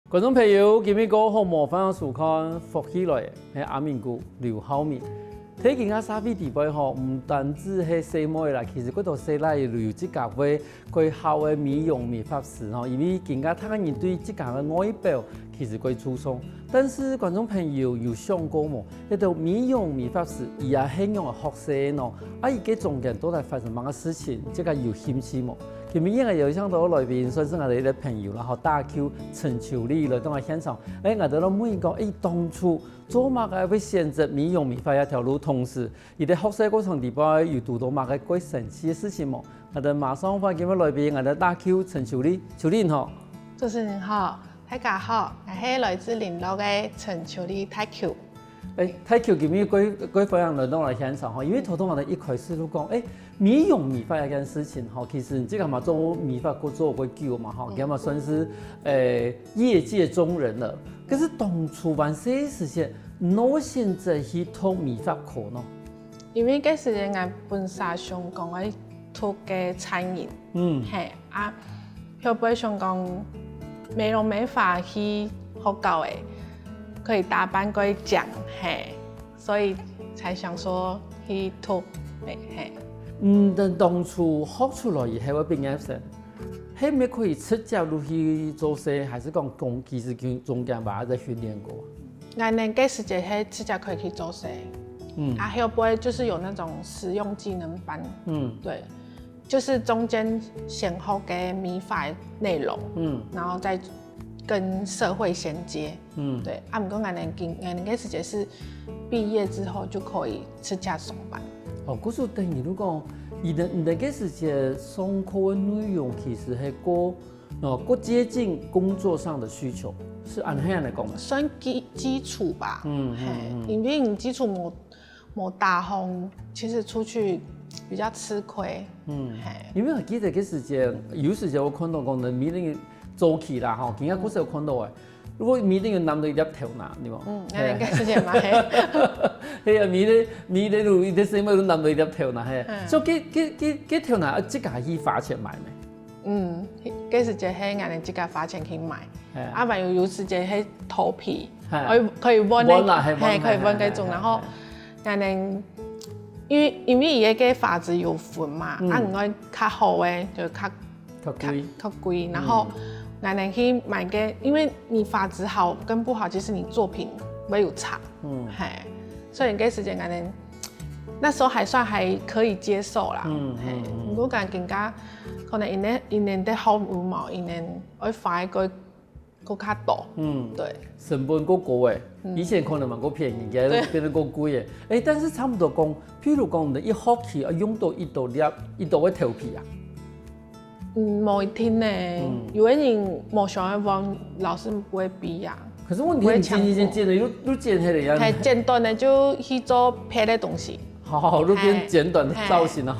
观众朋友，今日个好模范收看福起来的阿明姑刘浩明。睇见阿沙菲地位吼，唔单止係細妹啦，其實嗰度細奶有即家位佢好嘅美容美髮師吼，因為更加他人對即家嘅外表其實佢注重。但是觀眾朋友有想過冇？一道美容美髮師，而家係用學生咯，而家中間都在發生乜嘅事情，即個有興趣冇？今日因為有想到來賓，算是我哋啲朋友啦，然後大 Q 陳秋麗來到我現場，我哋都問講，當初做乜嘅會選擇美容美髮一條路，同時而喺學習過程裏邊又遇到乜嘅鬼神奇嘅事情冇？我哋馬上歡迎來賓，我哋大 Q 陳秋麗，秋麗好。主持人好，大家好，我係來自林路嘅陳秋麗大 Q。太 Q 今日佢分享來到我哋現場吼，因為頭先我哋一開始都講，美容美髮一件事情吼，其實即個嘛做美髮做過久嘛吼，咁嘛算是業界中人了。可是當初完些時間，我選擇去讀美髮課呢？因為嗰時陣我本身想講我讀嘅餐飲，係啊，後背想講美容美髮去學校嘅。可以打扮可以講，所以才想說去讀，但當初學出來以後嘅畢業生，係咪可以直接入去做事，還是講其實中間把在訓練過？我哋嗰時就係直接可以去做事，後背就是有那種實用技能班，對，就是中間先學嘅美髮內容，然後再跟社會銜接，對。啊，唔過我哋嗰時就是畢業之後就可以直接上班。哦，嗰時等於如果你嗰時嘅上課嘅內容其實係過接近工作上的需求，是按咁樣嚟講嗎？算基礎吧，因為你基礎冇打好，其實出去比較吃虧。因為我記得嗰時間有時間我看到講你哋早期啦，吼，今日嗰時候看到嘅，如果面頂要攬到一粒頭拿，對冇？應該是這樣嘛，係啊，面頂路啲細妹都攬到一粒頭拿，係，所以嗰頭拿即家去花錢買咩？嗰時就係我哋自家花錢去買，啊，還有時就係頭皮，可以揾嘅，可以揾嗰種，然後我哋因為而家嘅髮質有分嘛，啊，唔該較好嘅就較貴，然後。我哋去買個，因為你髮質好跟不好，其實你作品會有差，所以嗰時間我哋那時候還算還可以接受啦，如果講更加可能一年得好五毛，一年會花個較多，對，成本夠高誒，以前可能蠻夠便宜嘅，變得夠貴誒，但是差唔多講，譬如講你一學期要用到一度嘅頭皮啊。冇一定呢，有啲人冇想要幫，老師不會逼呀。可是問題是剪的都剪起來呀。係剪短的就去做別的東西。好，都變剪短的造型啊。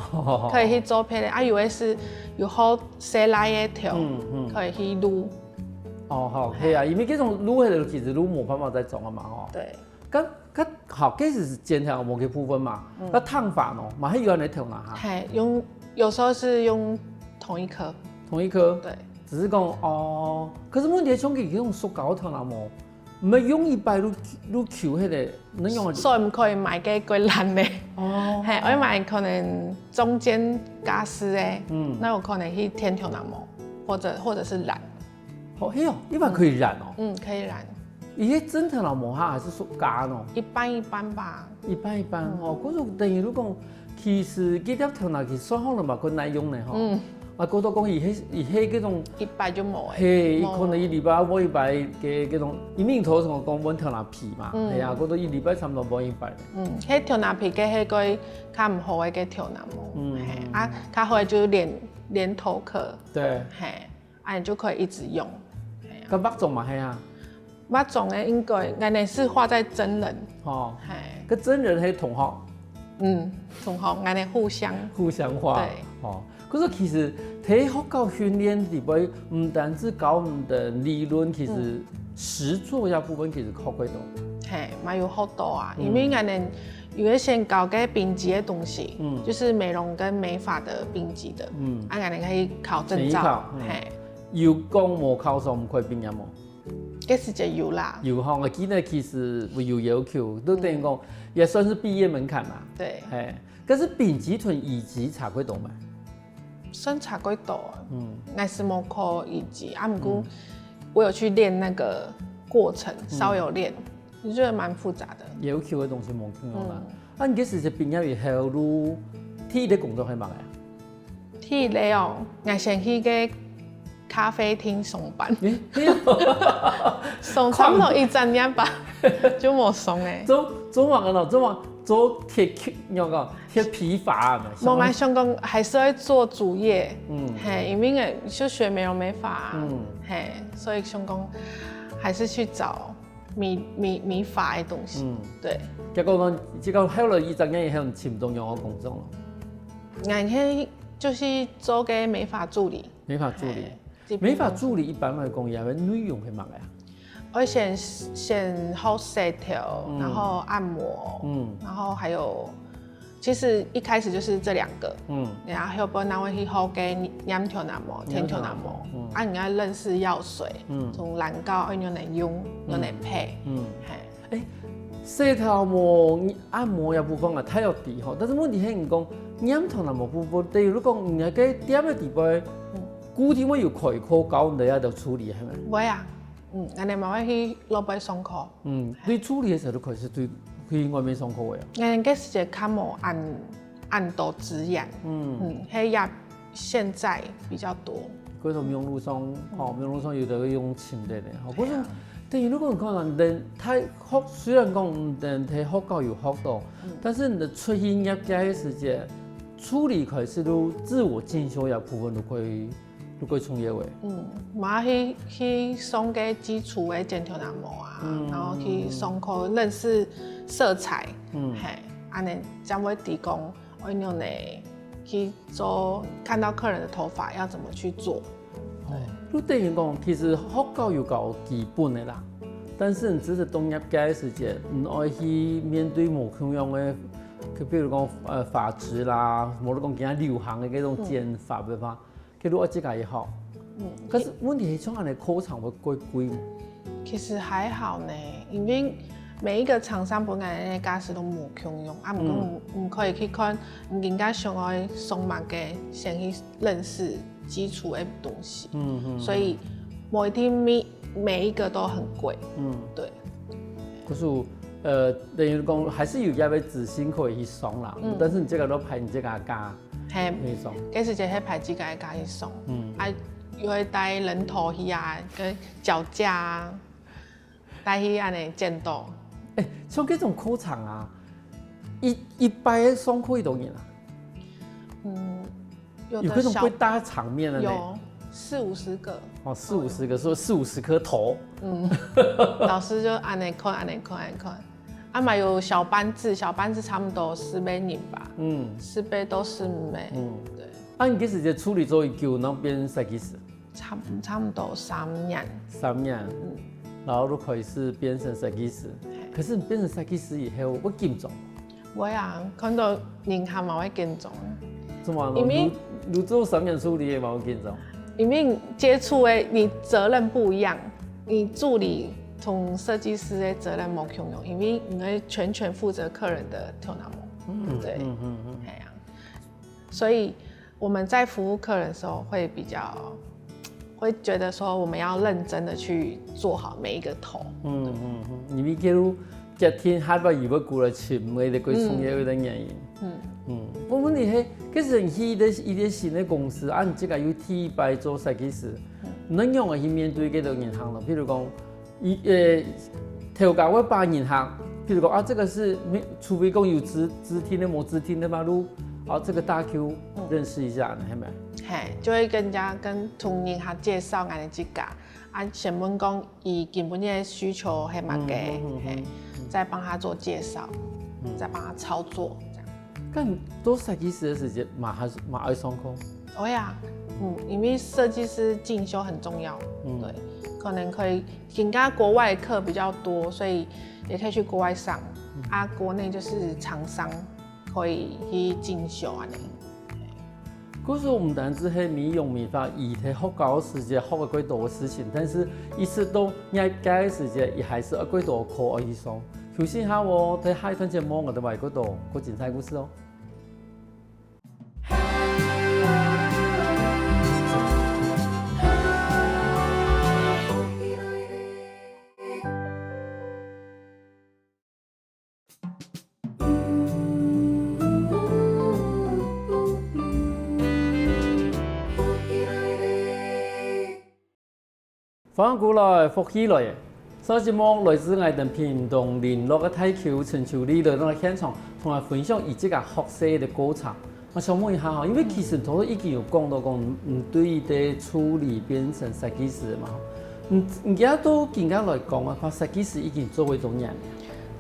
可以去做別的，啊有的是有好細粒嘅條，可以去擼。哦，好，係啊，因為嗰種擼起來其實擼冇辦法再種啊嘛，吼。對。咁好，嗰是剪條某個部分嘛，那燙髮喏，嘛係用嚟調哪哈？係用，有時候是用。同一顆，對，只是講哦。可是問題係，像佢用塑膠頭那麼，唔係用一擺都翹起來，能用？所以唔可以買嘅過爛嘅，係我買可能中間加絲嘅，那有可能去天條那麼，或者是染。哦，係哦，一般可以染哦。可以染。伊個真條那麼哈，還是塑膠呢？一般吧。一般哦，嗰種等於如果其實幾條頭那佢算好了嘛，佢耐用咧吼。啊，嗰度講伊係嗰種一擺就冇誒，係可能一禮拜冇一擺嘅嗰種，因為頭先我講揾條拿皮嘛，係啊，嗰度一禮拜差唔多冇一擺。迄條拿皮嘅係個較唔好嘅嘅條拿毛，啊，較好嘅就連頭殼，對，啊，你就可以一直用。咁肉粽嘛係啊，肉粽咧應該我哋是畫在真人，係，個真人係同學，同學我哋互相畫，對，哦。可是其實喺學校訓練裏邊，唔單止教唔得理論，其實實作一部分其實學幾多。係，咪有好多啊，因為我哋有一些搞嘅丙級嘅東西，就是美容跟美髮的丙級的，我哋可以考證照。有講冇考上唔可以畢業冇？这是就有啦。有哈，我记得其实有要求，都等于讲也算是毕业门槛嘛。对。可是丙级豚乙级差几多嘛？算差几多啊？我是冇考乙级，不过我有去练那个过程，稍有练，我觉得蛮复杂的。要求的东西冇见啦。你这时毕业以后，你体力工作很忙呀？体力哦，我先去个咖啡厅上班，上差不多一整年吧，就冇上诶。做忙个做铁皮发嘛。冇我想讲还是会做主业，因为就学美容美发，所以想讲还是去找美发的东西，对。结果讲，这个后来一整年以后，请中央的工作了。我去就是做个美发助理。美发助理，美发助理一般来讲，也会内容会忙呀。我先好洗头，然后按摩，然后还有，其实一开始就是这2个，然后后边我去好给染头按摩、天头按摩，你要认识药水，从蓝膏用来用来配，洗头按摩也部分啊，太要低吼，但是问题是你讲染头按摩部分，例如你讲你个点的地方，固定会有开课教你要处理，系咪？会啊。安尼嘛会去老板上课。对处理的时候，都开始对去外面上课的。安尼个是一个较无按度止痒。迄也现在比较多。嗰种用路上，用路上有的用轻的咧，嗰种等于如果可能人太学，虽然讲人睇学教有学到，但是你的出去业界的时间，处理开始都自我进修也部分都可以从业为。嘛去上个基础的剪头按摩啊，然后去上课认识色彩，安尼将会提供我用来去做，看到客人的头发要怎么去做。你等于讲，其实学教有教基本的啦，但是你只是动业界的时间，你爱去面对某样的，比如讲发质啦，无你讲其他流行的嗰种剪法的话。其实我自己也好，可是问题是像安尼课程会贵吗？其实还好呢，因为每一个厂商本来的假使都无共用，不过唔可以去看人家上爱上网嘅，先去认识基础的东西。所以每天每一个都很贵。对。可是等于讲还是有一位自信可以去上啦，但是你这个都排你这个价。嘿，这是一个牌子家去送，又会带人头去啊，跟脚架啊，带去安尼剪刀。像这种课程啊，一般上课多少人啊？有这种会大场面的呢？有40-50个。40-50个，说40-50颗头。老师就安尼看。嘛有小班制差不多4倍人吧，4倍到4倍，对。你几时就处理做就能变设计师？差不多3年。3年，然后就开始变成设计师。可是你变成设计师以后，会紧张？会啊，看到银行嘛会紧张。怎么？因为你做3年处理也嘛会紧张。因为接触的你责任不一样，你助理。从设计师的责任冇共用，因为你会全负责客人的头脑膜，对，所以我们在服务客人的时候会觉得说我们要认真的去做好每一个头。因为叫天下把鱼要顾了全，为了佢从业有点原因。我问题是，其实一个新的公司，你这个有体白做设计师，能用去面对几多银行咯？譬如讲。头家我把银行，譬如讲这个是除非讲有直听的、冇直听的嘛，这个大 Q 认识一下，系咪？就会跟同银行介绍俺的这个，先问讲伊根本的需求系乜嘅，再帮他做介绍，再帮他操作这样。咁做设计师的时间，马爱上课？会啊，因为设计师进修很重要，对。可能可以，人家国外的课比较多，所以也可以去国外上。国内就是厂商可以去进修啊。可是唔单止係美容美髮，而係學教時間學嘅幾多事情，但是一直到業界嘅時間，亦還是幾多課可以上。首先下我睇下一段節目，我哋為嗰度個精彩故事哦。翻過來復起來，上節目來自我哋屏東聯絡嘅大橋陳秋麗來到現場，同我分享以這個學習嘅過程。我想問一下因為其實頭已經有講到講，對於啲處理變成設計師嘛，而家都更加來講嘅話，設計師已經做幾多年？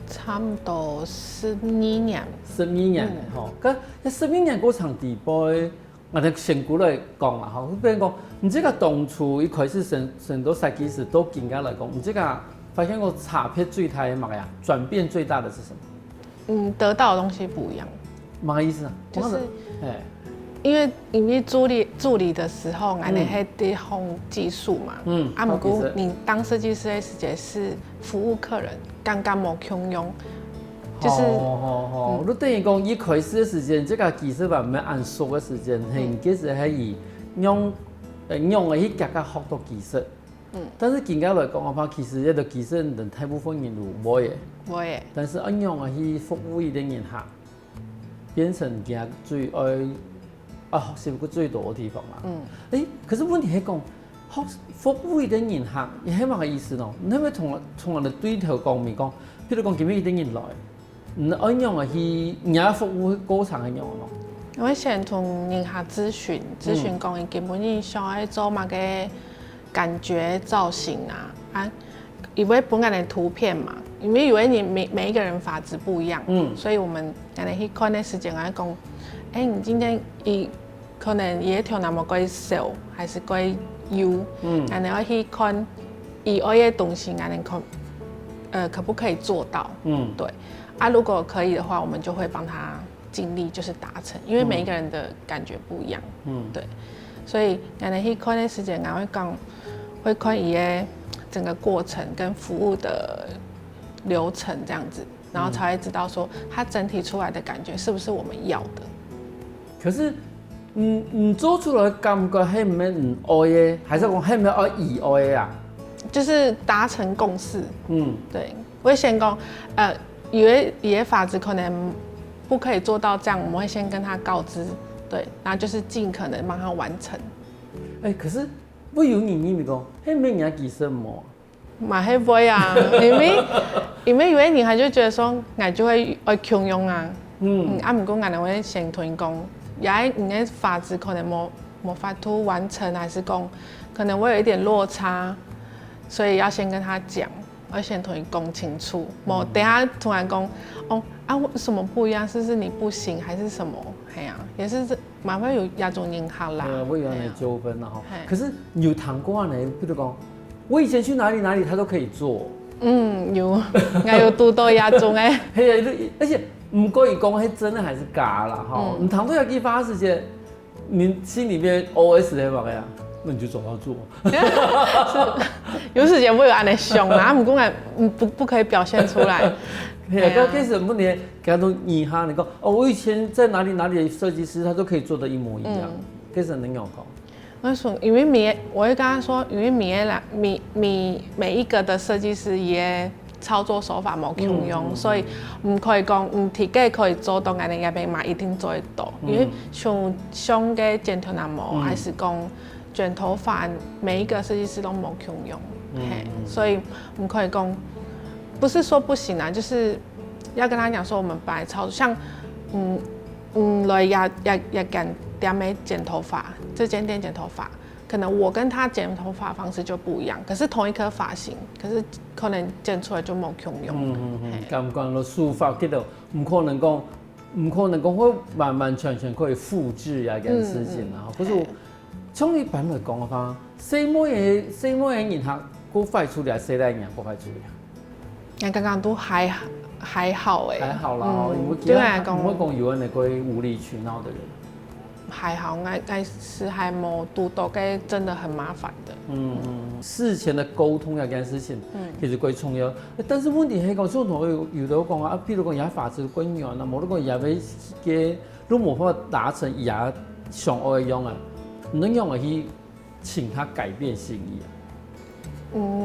差唔多12年。12年吼，咁12年過程底杯。我哋先過來講啦，吼，比如講，唔知個當初一開始成到設計師都更加來講，唔知個發現個差別最大係乜呀？轉變最大的是什麼？得到的東西不一樣。乜個意思啊？就是，因為助理的時候，我哋係啲學技術嘛，不過你當設計師嘅時間是服務客人，剛剛冇強用。就是你等於講一開始嘅時間，這個技術慢慢按熟嘅時間，係其實係以用嘅去夾夾學到技術。但是更加來講嘅話，其實呢個技術人大部分人都冇嘅。但是按用嘅去服務一啲人客，變成佢最愛學習個最多嘅地方啦。可是問題係講學服務一啲人客，你係乜個意思咯？你係咪從我哋對頭講面講，譬如講今日一啲人來。按用嘅係人家服務過程係用咯。我會先同人客諮詢講，伊基本上想要做乜嘅感覺造型啊，因為本來的圖片嘛，因為你每一個人髮質不一樣，所以我們可能去看的時間來講，你今天可能伊條那麼貴瘦，還是貴油，可能要去看伊愛嘅東西，可能可不可以做到？對。如果可以的話，我們就會幫他盡力就是達成，因為每一個人的感覺不一樣，對，所以我哋去看的時間，我會看伊嘅整個過程跟服務的流程這樣子，然後才會知道說，它整體出來的感覺是不是我們要的。可是，做出來的感覺係唔係唔愛嘅，還是講係唔係愛以愛嘅啊？就是達成共識，對，我會先講，以為髮質可能不可以做到這樣，我們會先跟他告知，對，然後就是盡可能幫他完成。可是會有人咪講，係咩人技術冇？嘛係會啊，因為有啲人就覺得說，我就會愛強用啊，唔過我哋會先同伊講，也你嘅髮質可能冇法度完成，還是講可能會有一點落差，所以要先跟他講。我先同你講清楚，等下突然講，什麼不一樣？是你不行還是什麼？也是麻煩有那種人客啦。會有那糾紛啦，可是有談過呢，譬如講，我以前去哪裡，他都可以做。有，我有讀到那種誒。而且唔過於講係真的還是假啦，你談到有幾發時間，你心裡面 OS 係乜嘅呀？那你就找他做。有時間會有安尼想啦，不過不可以表現出來。其實問題，佢都疑下你講，我以前在哪裡的設計師，他都可以做得一模一樣。其實能有講。我說，因為我會跟他說，因為每一個的設計師也操作手法冇共用，所以唔可以講自己可以做到，人哋那邊嘛一定做得到。因為像嘅剪頭那毛，還是講。捲頭髮，每一個設計師都冇共用，所以唔可以講，不是說不行啊，就是要跟他講說，我們本來操作，像來也間店尾剪頭髮，這間店剪頭髮，可能我跟他剪頭髮方式就不一樣，可是同一顆髮型，可是可能剪出來就冇共用。咁講咯，書法嗰度唔可能講會完全可以複製一件事情啊，可是。從一般來講嘅話，什麼嘢人客過快處理，誰來人過快處理？剛剛都還好誒。還好啦，對我講，有人嚟過無理取鬧的人。还好，爱是还冇拄到，个真的很麻烦的。事前的沟通这件事情，其实最重要。但是问题是讲，像同有的讲啊，比如讲伊法子官员啊，无你讲伊要给，你无法达成伊上爱用啊，能用来去请他改变心意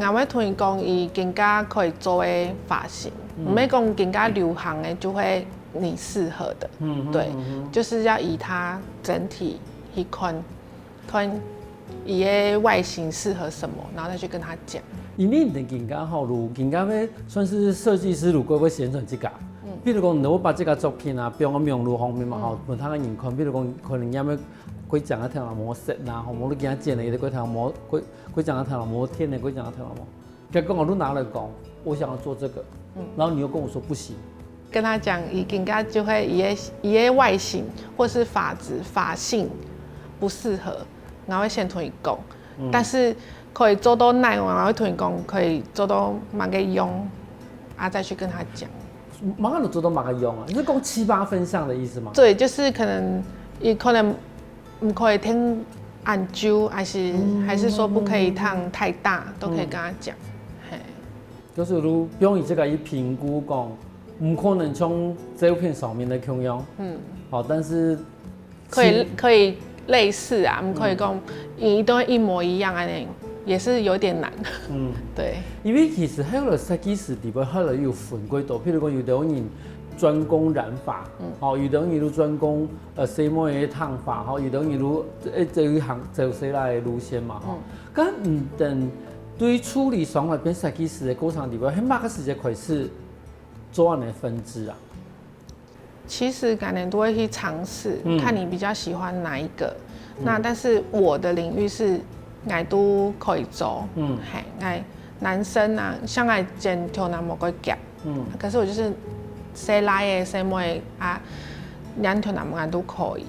啊。我要同伊讲，伊更加可以做的发型，唔要讲更加流行的就会你适合的。对，就是要以它整体去看伊的外形适合什么，然后再去跟他讲。因为你更加好，如更加要算是设计师，如果要宣传这个，比如讲，如果把这个作品啊，比如讲名录方面嘛，吼，让他个人看，比如讲可能要几张啊天蓝模色呐，吼，无你今仔剪的，伊就几天蓝模，几张啊天蓝模天的，几张啊天蓝模。结果我都拿来讲，我想要做这个，然后你又跟我说不行。跟他讲，伊更加就会伊的外形或是发质、发性不适合，然后会先同伊讲，但是可以做到耐用，然后同伊讲可以做到慢个用，再去跟他讲。马上就做到马上用啊？你是讲7、8分像的意思吗？对，就是可能伊可能唔可以听按揪，还是说不可以烫太大，都可以跟他讲。就是如比如以这个去评估讲，唔可能从照片上面来形容，好，但是可以类似啊，唔可以讲一都一模一样啊，也是有点难。对，因为其实还有设计师底部还有分几多，譬如讲有的人专攻染发，好，有的人如专攻西摩的烫发，好，有的人如这一行走谁来路线嘛，哈，咁唔等对处理双发变设计师的过程底部，很哪个时间开始做案的分支啊？其实每年都会去尝试，看你比较喜欢哪一个。那但是我的领域是爱都可以做，爱男生啊，像爱剪头那么个夹，可是我就是西拉的、西摩的啊，两头那么都可以，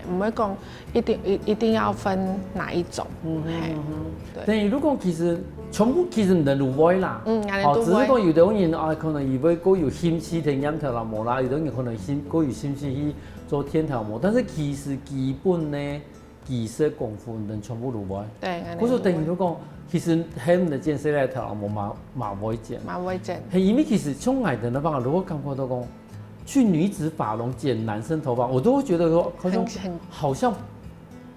唔会讲一定要分哪一种，对。等于如果其实全部其实能入围啦，只是讲有的人啊，可能以为佫有心思听染头毛啦，有的人可能佫有心思去做天头毛，但是其实基本呢技术功夫能全部入围。对，我说等于如果其实很唔得剪西来头毛嘛不会剪，嘛不会剪。因为其实从爱的那方法，如果感觉到讲去女子发廊剪男生头发，我都会觉得说好像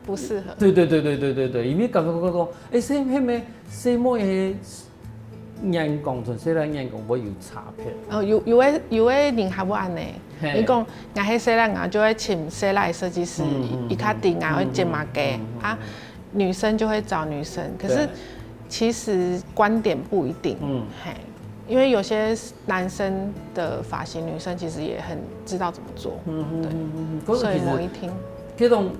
不适合。对，因为感觉讲，什么的眼光同西来眼光会有差别。有的人还不安呢。你讲，我迄西来就会请西来设计师，伊较定啊会剪马甲啊，女生就会找女生。可是其实观点不一定，因为有些男生的发型，女生其实也很知道怎么做，对，所以我一听，这种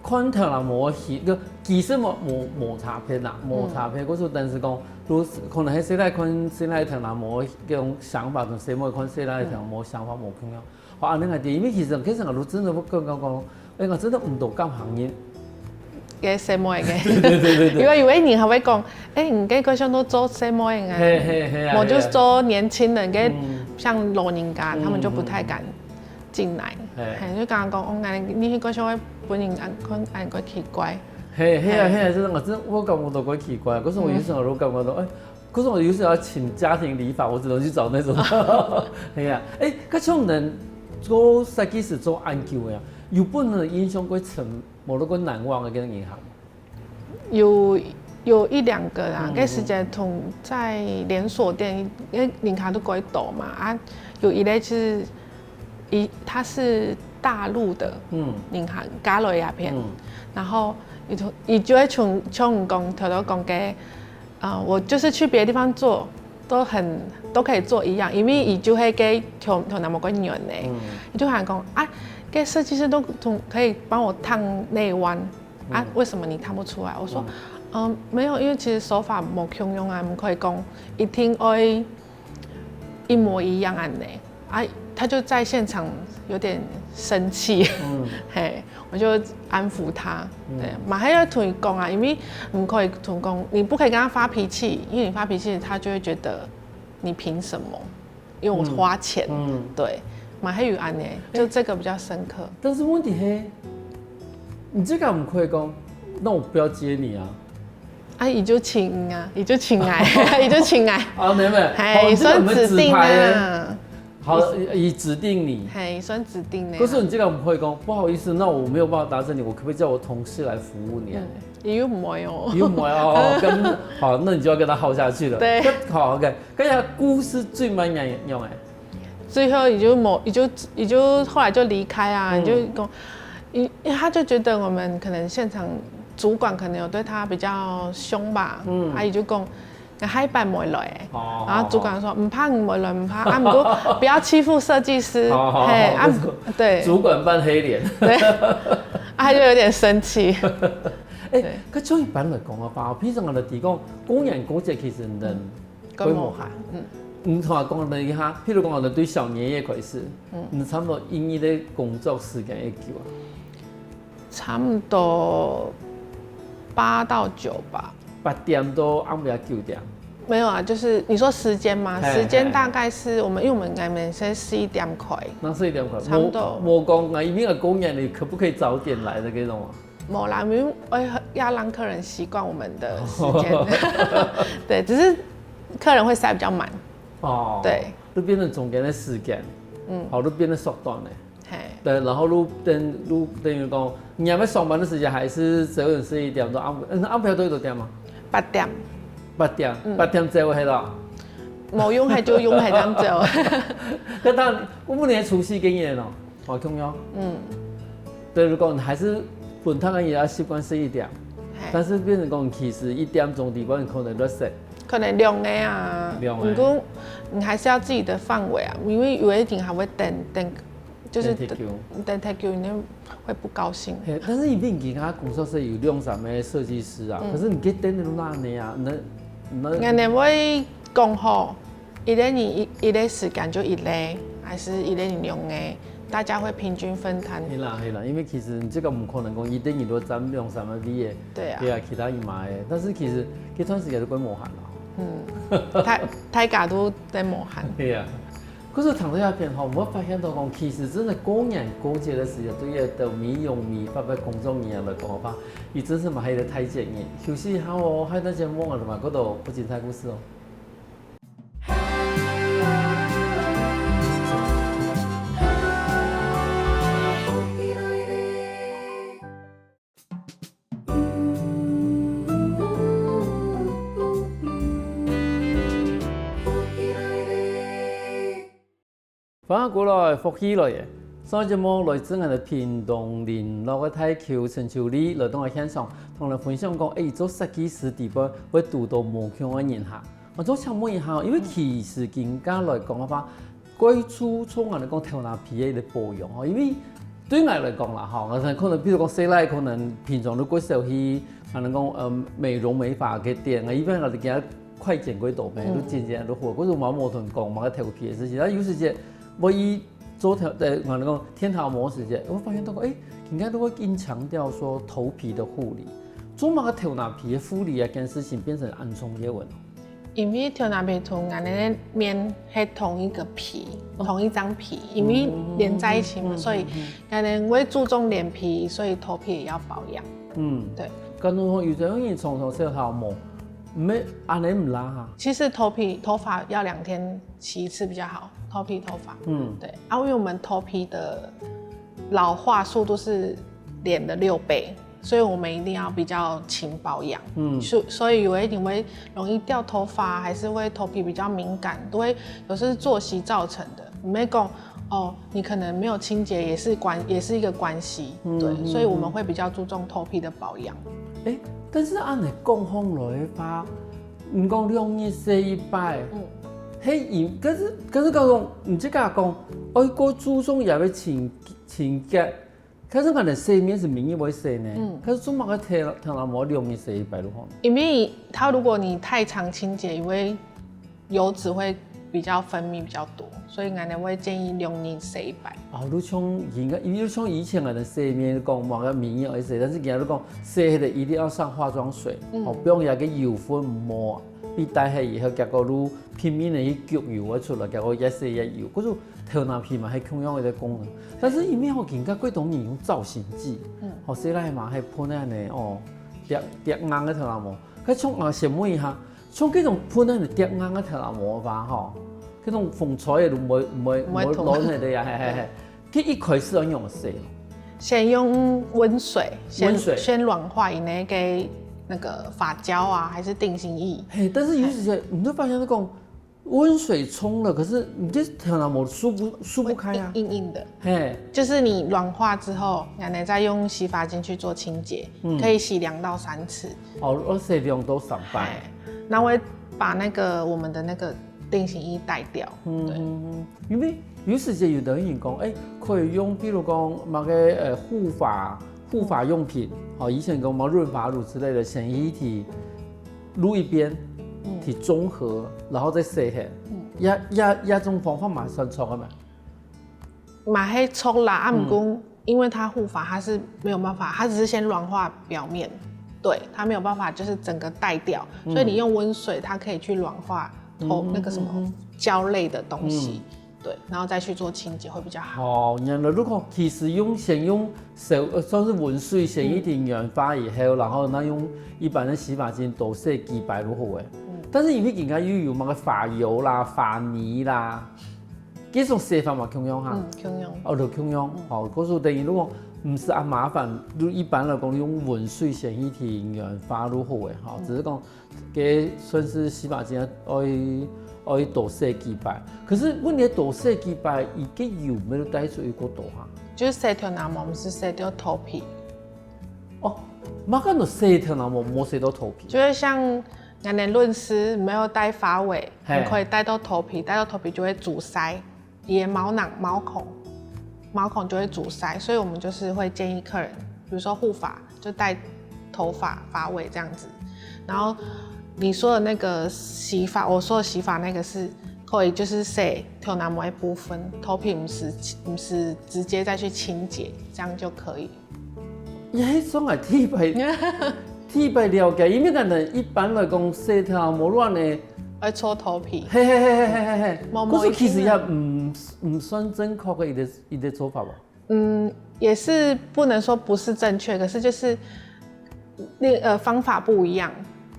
看头啦模型个技术摩擦片啦，摩擦片，我说但是讲，如可能喺西来看西来头啦模这种想法同西摩看西来头模想法无同样，好安尼个点，因为其实我真的我刚刚讲，我真的唔懂干行业。嘅西摩嘅，对。因为有啲人还会讲，唔计佢想都做西摩嘅，我就做年轻人嘅，像老人家，他们就不太敢进来，就刚刚讲，你去嗰想本人按个奇怪，我感觉到怪奇怪，可是我有时候都感觉到，可是我有时候要请家庭理发，我只能去找那种，係啊，嗰種人做設計師做研究嘅，有本能影響過成某那個難忘的跟銀行。有一两个啦，嗰時間同在連鎖店，因為銀行都改抖嘛，有一類是它是大陸的銀行，加落鴉片，然後伊就會像講頭頭講嘅，我就是去別的地方做，都可以做一樣，因為伊就會給同那麼個人咧，伊就喊講給設計師都可以幫我燙內彎，為什麼你燙不出來？我說，沒有，因為其實手法冇共用啊，唔可以講一定愛一模一樣安咧，他就在現場有點生氣，我就安撫他，對，嘛還要同伊講啊，因為唔可以同講，你不可以跟他發脾氣，因為你發脾氣，他就會覺得你憑什麼？因為我花錢，對，嘛還有安呢，就這個比較深刻。但是問題係，你这个唔可以讲，那我不要接你啊。啊，伊就亲啊，伊就亲爱，伊就亲爱。啊，妹妹，嘿，算指定啊。好，以指定你。嘿，算指定的。可是你这个唔可以讲，不好意思，那我没有办法达成你，我可不可以叫我同事来服务你？也有唔会哦。有唔会哦，好，那你就要跟他耗下去了。对。好 ，OK， 跟下故事最慢用哎。最后也就后来就离开啊，你就讲，因为他就觉得我们可能现场。主管可能有对他比较凶吧，阿姨就讲，海办唔会来，然后主管说唔怕唔会来，唔怕，不过不要欺负设计师，嘿，对，主管扮黑脸，对，他就有点生气。佢从一般来讲啊，吧，平常我哋提讲公園古蹟其實人規模下，唔同話講你下，譬如講我哋對小年夜開始，你差唔多一年的工作時間會久啊？差唔多。8到9吧，8點到暗夜9點。没有啊，就是你说时间吗？时间大概是我们，因为我们外面是11點塊，那11點塊，差不多。我講啊，因為公園你可不可以早點來的嗰種啊？冇啦，因為要讓客人習慣我們的時間。對，只是客人會塞比較滿。哦。對。都變成中間的時間，好，都變得縮短嘞。对，然後等於講，你係咪上班的時間還是9點11點到暗晡都幾多點嘛？8點。8點，8點走係啦。冇用係就用係咁走。那當然，我們連除夕經驗咯，好重要。對，如果還是本thân也要習慣11點，但是變成講其實1點鐘地方可能都食。可能2個啊，不過你還是要自己的範圍啊，因為有一點還會等。就是等太久，你會不高興。但是因為其他工作室有2-3個設計師啊，可是你給等的都哪呢啊？人哋會講好，一個時間就1個，還是1個2個，大家會平均分攤。係啦，因為其實你這個唔可能講1等2都佔2-3個位嘅。對啊。對啊，其他一買嘅，但是其實幾段時間都鬼無限啦。大家都在無限。係啊。可是躺在那邊吼，我發現到講，其實真的過年過節的時候，對於到米用米發揮工作人來講話，伊真是嘛係得太建議。休息下哦，喺那節目啊嘛，嗰度不精彩故事哦。翻過來福起來嘅，上節目來自我哋屏東聯絡嘅大橋陳秋麗來到我現場，同我分享講，做設計師地方會遇到無窮嘅人客。我做想問一下，因為其實更加來講嘅話，最初從我哋講頭拿皮嘅保養，因為對我嚟講啦，我可能譬如講細奶，可能平常都過少去，可能講美容美髮嘅店，一般我哋見快剪過度咩，都漸漸都火，嗰種冇冇同講冇頭皮嘅事情，但有時間。我一做我那個天頭模時間，我發現到應該都會更強調說頭皮的護理，做乜個頭拿皮的護理啊，件事情變成安重嘢喎。因為頭拿皮同我哋面係同一個皮，同一張皮，因為連在一起嘛，所以我哋會注重臉皮，所以頭皮也要保養。對。咁我有種人從洗頭毛，沒安尼唔拉哈。其實頭髮要2天洗一次比較好。頭皮頭髮，對，因為我們頭皮的老化速度是臉的6倍，所以我們一定要比較勤保養，所以有一點會容易掉頭髮，還是會頭皮比較敏感，都會有時是作息造成的。你沒講哦，你可能沒有清潔，也是一個關係，對，所以我們會比較注重頭皮的保養。但是按你講風來話，唔講2日洗1擺。嘿，可是講，唔知家講，愛個注重也要清潔，可是可能洗面是明日會洗呢，可是做乜個頭那麼2日洗1擺都好？因為它如果你太常清潔，因為油脂會比較分泌比較多，所以我哋會建議2日洗1擺。你像以前我哋洗面講話個明日會洗，但是而家都講洗的一定要上化妝水，不用有個油分抹。比戴起以后，结果愈拼命的去焗油出来，结果越洗越油。可是头脑皮嘛，系同样的功能，但是伊面好更加贵东面用造型剂，好洗来嘛，系喷安尼哦，叠硬的头脑膜，佢从啊什么一下，从嗰种喷安尼叠硬的头脑膜吧，吼，嗰种风吹的唔会攞起嚟呀，嘿。佢一开始要用洗。先用温水，先软化以内给那个发胶啊，还是定型液。嘿，但是有时间你就发现那种温水冲了，可是你这头脑膜梳不开啊，硬硬的。嘿，就是你软化之后，然后再用洗发精去做清洁，可以洗2到3次。哦，我洗2到3次。那会把那个我们的那个定型液带掉。对，因为有时间有的人讲，可以用，比如讲某个护发用品，以前讲什么润发乳之类的，先一体撸一边，去中和，然后再洗下。这种方法嘛算错的嘛？嘛是错啦，啊，不过因为它护发它是没有办法，它只是先软化表面，对，它没有办法就是整个带掉，所以你用温水，它可以去软化那个什么胶类的东西。对，然后再去做清洁会比较好。哦，然后如果其实先用算是温水先一点软化以后，然后那用一般的洗发精多洗几摆就好诶。但是因为人家又有那个发油啦、发泥啦，这种洗法嘛共用哈。共用。哦，就共用。哦，可是等于如果不是啊麻烦，就一般来讲用温水先一点软化就好诶。哈，只是讲给算是洗发精可以多洗几摆，可是问题多洗几摆，伊个油没有带出一个多哈。就是洗头脑膜，不是洗掉头皮。哦，马上就洗头脑膜，没洗到头皮。就是像人家润丝没有带发尾，你可以带到头皮，带到头皮就会阻塞，也毛囊、毛孔就会阻塞，所以我们就是会建议客人，比如说护发就带头发、发尾这样子，然后。你说的那个洗发，我说的洗发那个是可以就是洗头脑膜的部分，头皮不是直接再去清洁，这样就可以。也种系体白了解，因为人一般来讲洗头脑膜乱的，会搓头皮。嘿。可是其实也唔算正确的一个做法吧？也是不能说不是正确，可是就是方法不一样。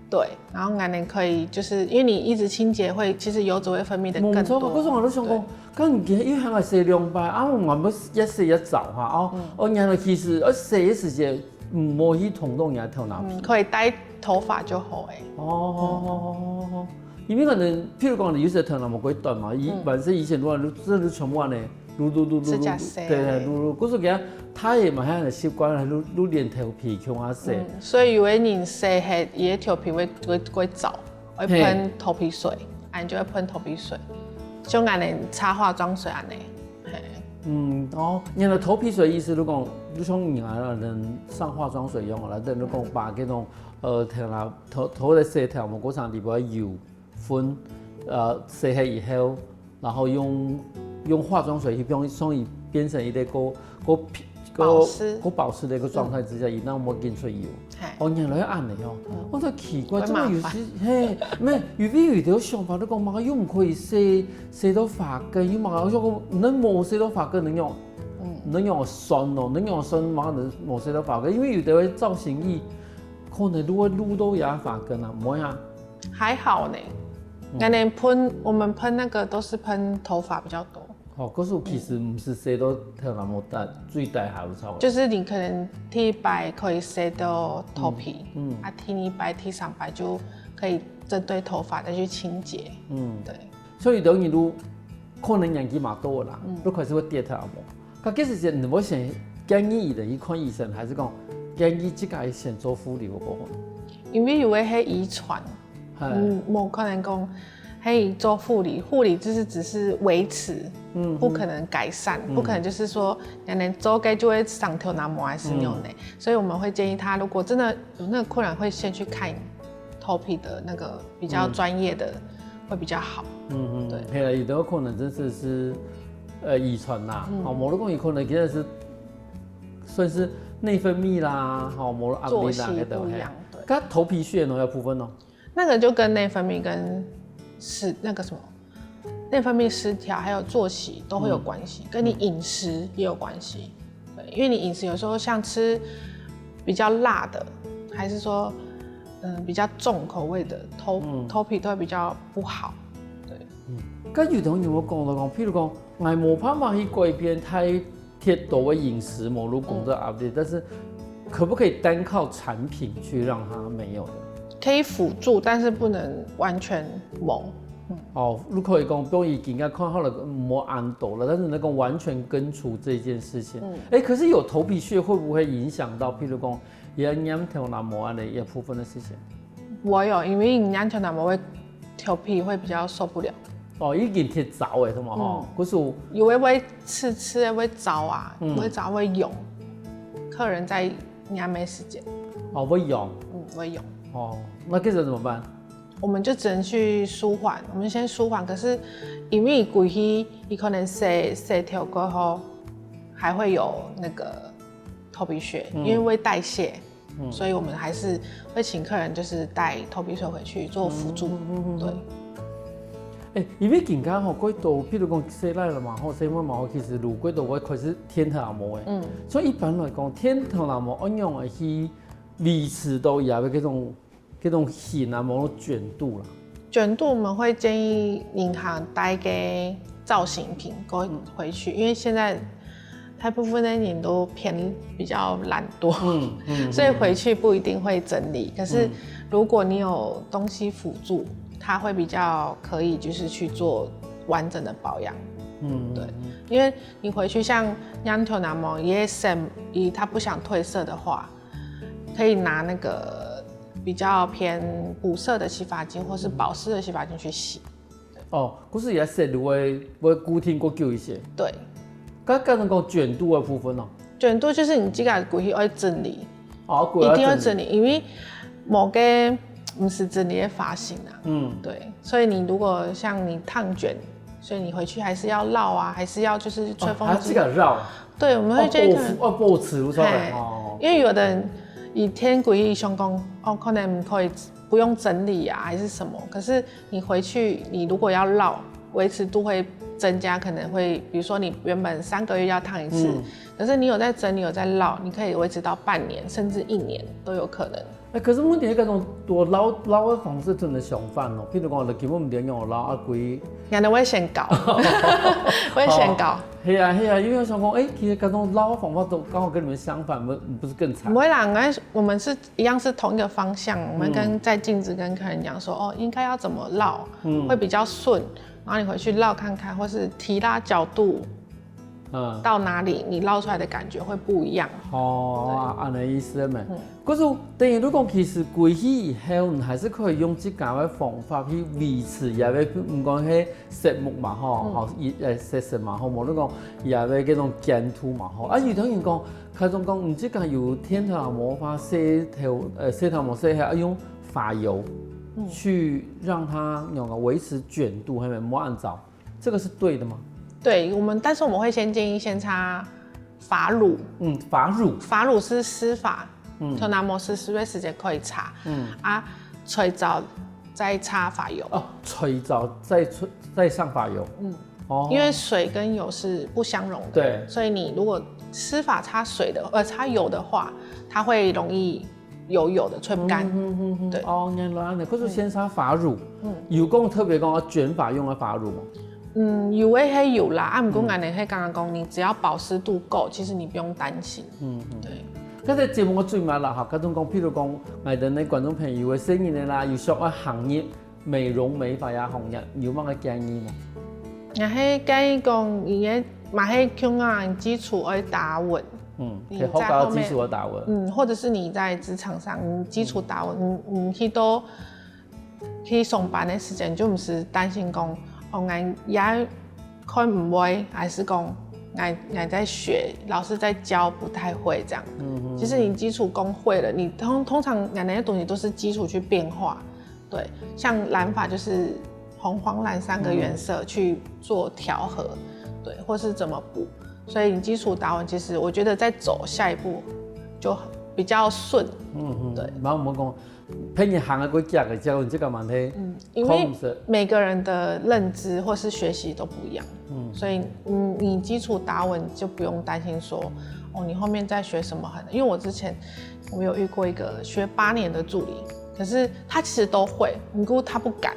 对，然后俺们可以就是因为你一直清洁会，其实油脂会分泌的更多。冇错，可是我都想讲，咁而家一向系洗2擺，啊我唔要一洗一早哈，然後其實洗嘅時間唔可以痛到人頭腦皮。可以帶頭髮就好哦，因為可能譬如講你有時頭腦冇鬼短嘛，本身以前都全部呢，指甲洗，對，可是佢他也嘛喺習慣係連頭皮向下洗。所以以為你洗係伊個頭皮會皺，會噴頭皮水，你就會噴頭皮水，像俺哋擦化妝水安尼。然後頭皮水意思，如果你像人上化妝水用啦，等如果把嗰種頭嚟洗頭毛嗰陣，裡邊油分洗起以後，然後用化妝水去幫伊變成一個保濕的一個狀態之下，然後冇見出油。原來按嚟哦，我就奇怪，怎麼有時咩有條想法都講嘛，又唔可以洗到髮根，又嘛我想講能冇洗到髮根能用酸哦，能用酸嘛能冇洗到髮根，因為有的造型液可能都會擼到牙髮根啊，唔會啊？還好呢，我們噴那個都是噴頭髮比較多。可是其實唔是洗到頭腦膜大，最大還有差。就是你可能第一擺可以洗到頭皮，第二擺、第三擺就可以針對頭髮再去清潔。對。所以等於你可能年紀嘛多啦，都開始會跌頭腦膜。咁其實你冇先建議伊去看醫生，還是講建議自己先做護理嗰個？因為有的係遺傳，冇可能講。可以做護理只是維持，不可能改善，不可能就是說兩年周該就會上頭腦膜還是那種的，所以我們會建議他，如果真的有那個困擾，會先去看頭皮的那個比較專業的，會比較好。對。係啦，有的可能真是遺傳啦，某種講有可能其實是算是內分泌啦，某種壓力啦，作息不一樣，對。咁頭皮屑呢有部分哦。那个就跟内分泌跟那个什么内分泌失调，还有作息都会有关系，跟你饮食也有关系。对，因为你饮食有时候像吃比较辣的，还是说比较重口味的，头皮都会比较不好。对，跟有同有冇讲到讲，譬如讲，我冇办法去改变太多的饮食，某如讲这 update，但是可不可以单靠产品去让它没有的？可以辅助，但是不能完全冇。如果可以讲，不用已经看好了冇安多了，但是能够完全根除这件事情。可是有头皮屑会不会影响到，譬如讲，也染头那冇安的一部分的事情？我有，因为你染头那冇会头皮会比较受不了。已經貼爪的，同埋吼，嗰時有的會刺的會爪啊，會爪會癢，客人在壓沒時間。會癢。會癢。那接着怎麼辦？我們就只能去舒緩，我們先舒緩。可是因為過去你可能洗頭過後，還會有那個頭皮屑，因為會代謝，所以我們還是會請客人就是帶頭皮水回去做輔助，對。因為近間吼，幾度，譬如講洗奶了嘛，吼洗碗嘛，吼其實如幾度會開始天頭阿毛誒，所以一般來講，天頭阿毛按樣會去維持到也嗰種形啊毛的捲度啦。捲度我們會建議銀行帶給造型品回去，因為現在大部分的人都比較懶惰，所以回去不一定會整理。可是如果你有東西輔助，它會比較可以就是去做完整的保養，對，因為你回去像染頭那麼也深，他不想褪色的話，可以拿那個比較偏補色的洗髮精或是保濕的洗髮精去洗。嗰時也洗會固定過久一些。對，剛剛講捲度的部分哦。捲度就是你這個過去要整理，一定要整理，因為某個不是整理的髮型啊，對，所以你如果像你燙捲，所以你回去還是要繞啊，還是要就是吹風機，還要繞，對，我們會建議客人保持出來，因為有的人以天鬼意想講，可能可以不用整理啊，還是什麼，可是你回去你如果要繞，維持度會增加，可能會，比如說你原本3個月要燙一次，可是你有在整理有在繞，你可以維持到半年甚至1年都有可能。可是問題係嗰種多撈的方式真係相反咯，譬如講，你根本唔點用撈啊貴，人哋會先搞，會先搞。係啊，因為我想講，其實嗰種撈的方法都剛好跟你們相反，不是更慘？不會啦，我們是一樣是同一個方向，我們在鏡子跟客人講說，應該要怎麼撈，會比較順，然後你回去繞看看，或是提拉角度。到哪裡你撈出來的感覺會不一樣。按你意思咪。可是等於你講，其實歸去以後，你還是可以用這樣的方法去維持，也會唔講係色木嘛吼，色嘛吼，無你講也會嗰種乾土嘛吼。有啲人講，佢仲講唔知講有天頭阿毛髮洗頭毛洗下，用髮油去讓它用個維持捲度，係咪冇按照？這個是對的嗎？對，但是我們會先建議先擦髮乳。髮乳是濕髮，頭那麼濕濕的時間可以擦。吹澡再擦髮油。吹澡再上髮油。因為水跟油是不相容的。對。所以你如果濕髮擦油的話，它會容易油的，吹不乾。對。原來呢，可是先擦髮乳。有講特別講捲髮用的髮乳嗎？有的係有啦，唔過人哋係剛剛講，你只要保濕度夠，其實你不用擔心。對。嗰個節目我最慢啦嚇，嗰種講，譬如講，我哋啲觀眾朋友嘅聲音啦，有屬啊行業美容美髮呀行業，有乜嘅建議嗎？我係建議講，伊個嘛係強啊基礎要打穩。你好高基礎要打穩。或者是你在職場上，你基礎打穩，你去到去上班嘅時間，就唔是擔心講。我也看唔會，還是講我在學，老師在教不太會這樣。其實你基礎功會了，你通常那些東西都是基礎去變化。對，像染髮就是紅黃藍3個顏色去做調和，對，或是怎麼補。所以你基礎打穩，其實我覺得再走下一步就比較順。對。然後我們講。偏你行的过夹的教你这个问题。因为每个人的认知或是学习都不一样，所以你基础打稳就不用担心说，哦，你后面再学什么很难。因为我之前我有遇过一个学8年的助理，可是他其实都会，不过他不敢，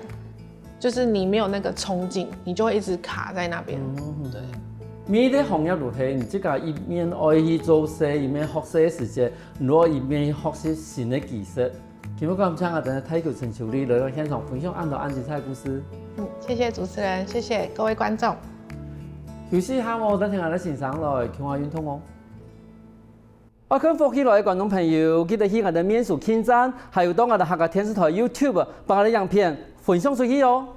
就是你没有那个冲劲，你就会一直卡在那边。对。每个行业都是，你这个一面爱去做事，一面学习的时间，如果一面学习新的技术。今日感谢我哋太極陳潮理來到現場分享安頭安吉菜故事。謝謝主持人，謝謝各位觀眾。休息下我等聽下你欣賞來傾下運動哦。我跟福起來嘅觀眾朋友，記得去我哋面書網站，還有到我哋客家電視台 YouTube 把我哋影片分享出去哦。